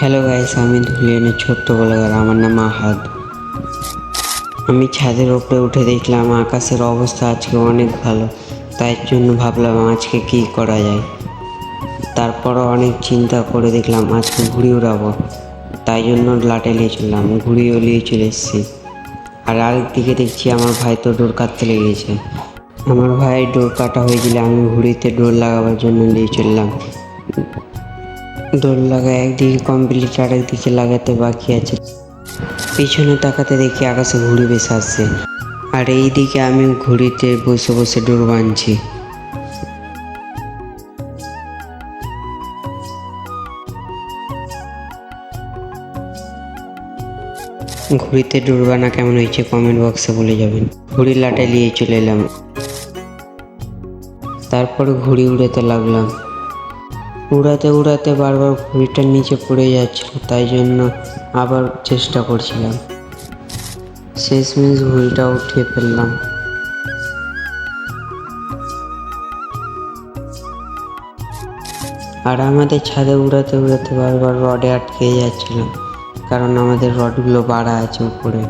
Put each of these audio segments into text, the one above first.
Hello guys, আমি ধুলিয়ানের ছোট্ট blogger. আমার নাম আহাদ। আমি ছাদের ওপরে উঠে দেখলাম আকাশের অবস্থা আজকে অনেক ভালো, তাই জন্য ভাবলাম আজকে কি করা যায়। তারপরও অনেক চিন্তা করে দেখলাম আজকে ঘুড়ি উড়াবো, তাই জন্য লাটে নিয়ে চললাম, ঘুড়িও নিয়ে চলে এসেছি। আর আরেকদিকে দেখছি আমার ভাই তো ডোর কাটতে লেগেছে। আমার ভাই ডোর কাটা হয়েছিল, আমি ঘুড়িতে ডোর লাগাবার জন্য নিয়ে চললাম। ডোর লাগা একদিকে কমপ্লিট, আর একদিকে লাগাতে বাকি আছে। পিছনে তাকাতে দেখি আকাশে ঘুড়ি ভেসে আসছে, আর এই দিকে আমি ঘুড়িতে বসে বসে ডোর বাঁধছি। ঘুড়িতে ডোর বানা কেমন হয়েছে কমেন্ট বক্সে বলে যাবেন। ঘুড়ি লাটে নিয়ে চলে এলাম, তারপরে ঘুড়ি উড়াতে লাগলাম। উড়াতে উড়াতে বারবার ঘুড়িটার নিচে পড়ে যাচ্ছিল, তাই জন্য আবার চেষ্টা করছিলাম। শেষমেশ ঘুড়িটা উঠিয়ে ফেললাম। আর আমাদের ছাদে উড়াতে উড়াতে বারবার রডে আটকে যাচ্ছিল, কারণ আমাদের রডগুলো বাড়া আছে উপরে।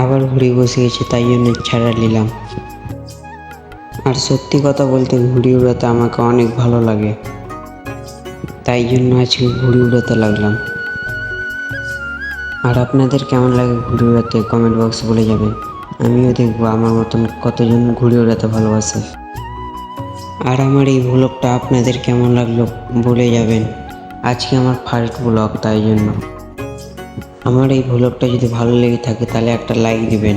আবার ঘুড়ি বসে গেছে, তাই জন্য ছাড়া নিলাম। আর সত্যি কথা বলতে ঘুড়ি উড়াতে আমাকে অনেক ভালো লাগে, তাই জন্য আজকে ঘুড়ি উড়াতে লাগলাম। আর আপনাদের কেমন লাগে ঘুড়ি উড়াতে কমেন্ট বক্সে বলে যাবেন। আমিও দেখবো আমার মতন কতজন ঘুড়ি উড়াতে ভালোবাসে। আর আমার এই ব্লগটা আপনাদের কেমন লাগলো বলে যাবেন। আজকে আমার ফার্স্ট ব্লগ, তাই জন্য আমার এই ব্লগটা যদি ভালো লেগে থাকে তাহলে একটা লাইক দিবেন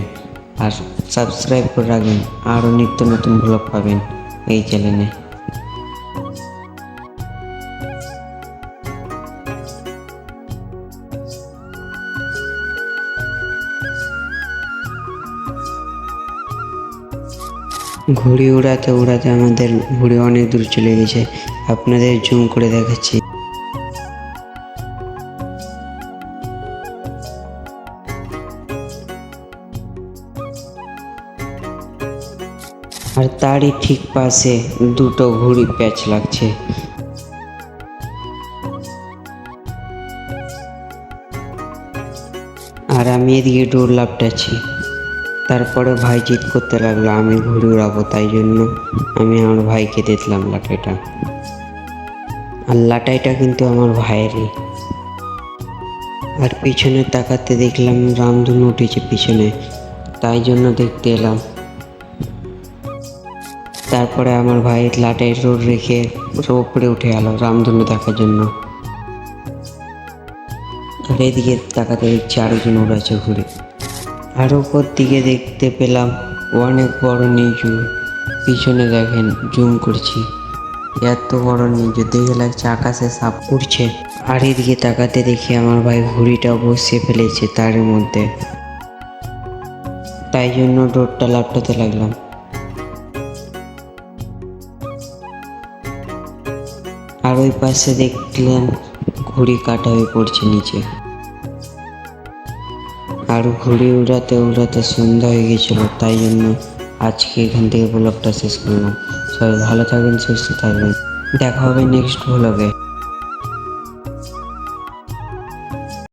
আর সাবস্ক্রাইব করে রাখবেন। আরও নিত্য নতুন ব্লগ পাবেন এই চ্যানেলে। ঘুড়ি উড়াতে উড়াতে আমাদের ঘুড়ি অনেক দূর চলে গেছে, আপনাদের জুম করে দেখাচ্ছি। আর তারই ঠিক পাশে দুটো ঘুড়ি প্যাচ লাগছে। আর আমি এদিকে ডোর লাপটাচ্ছি। তারপরে ভাই জিদ করতে লাগলো আমি ঘুড়ি উড়াবো, তাই জন্য আমি আমার ভাইকে দিলাম লাটাইটা। আর লাটাইটা কিন্তু আমার ভাইয়েরই। আর পিছনে তাকাতে দেখলাম রামধনু উঠেছে পিছনে, তাই জন্য দেখতে এলাম। তারপরে আমার ভাই লাটাই রোড রেখে ওপরে উঠে গেল রামধনু দেখার জন্য। আর এদিকে তাকাতে দেখছি আরেকজন উড়াচ্ছে ঘুরে। আর ওপর দিকে দেখতে পেলাম অনেক বড় নিচু। পিছনে দেখেন, জুম করছি, এত বড় নিচু দেখে লাগছে আকাশে সাপ উড়ছে। আর এদিকে তাকাতে দেখি আমার ভাই ঘুড়িটা বসিয়ে ফেলেছে তার মধ্যে, তাই জন্য ডোরটা লাপটাতে লাগলাম। আর ওই পাশে দেখলেন ঘুড়ি কাটা হয়ে পড়ছে নিচে। আর ঘুড়ি উড়াতে উড়াতে সন্ধ্যা হয়ে গেছিলো, তাই জন্য আজকে এখান থেকে ব্লগটা শেষ করলাম। সবাই ভালো থাকবেন, সুস্থ থাকবেন, দেখা হবে নেক্সট ব্লগে।